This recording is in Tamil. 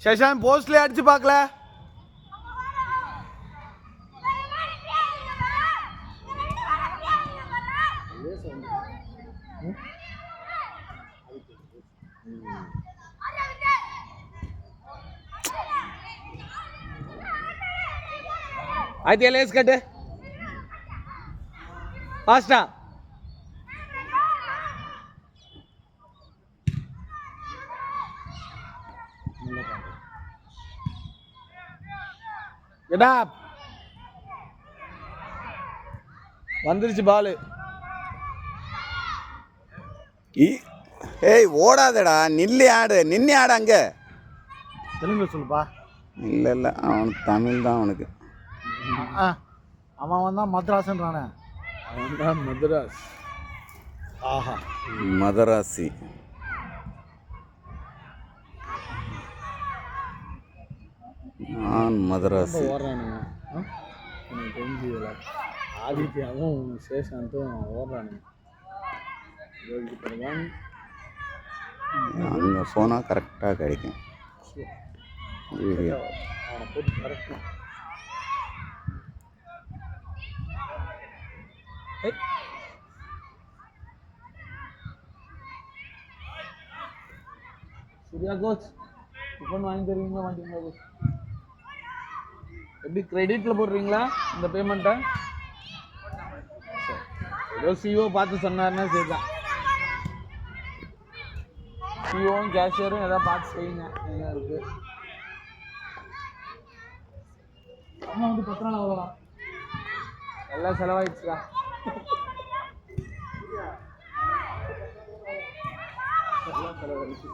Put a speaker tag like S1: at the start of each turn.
S1: சஷான் போஸ்ட்ல அடிச்சு பார்க்கல. ஆயிரத்தி லேஸ் கட்டு ஃபாஸ்டா. எடா வந்துருச்சு பாலு.
S2: ஏய் ஓடாதடா, நில்லு ஆடு, நின்று ஆடு. அங்கே
S1: தெலுங்கு சொல்லுப்பா.
S2: இல்லை இல்லை, அவனுக்கு தமிழ் தான் அவனுக்கு.
S1: அவன் தான் மദ്രാஸ்ன்றானே. அவன் தான் மദ്രാஸ். ஆஹா
S2: மதராசி. நான் மதராசி.
S1: ஓடுறானுங்க. எனக்கு தெரிஞ்சு ஆதித்யாவும் சேஷாந்தும் ஓடுறானுங்க.
S2: அங்கே போனால் கரெக்டாக கிடைக்கும் வீடியோ.
S1: அவனை போட்டு கரெக்டாக சூர்யா கோச் டிஃபன் வாங்கி தருவீங்களா மாட்டீங்களா கோச்? எப்படி கிரெடிட்டில் போடுறீங்களா இந்த பேமெண்ட்டை? ஏதோ சிஓ பார்த்து சொன்னார்னா சரிதான். சிஓவும் கேஷியரும் எதாவது பார்த்து செய்யுங்க. என்ன இருக்குது அம்மா வந்து 10 நாள் அவ்வளோதான், எல்லாம் செலவாயிடுச்சுடா. எல்லாம் செலவாயிடுச்சு.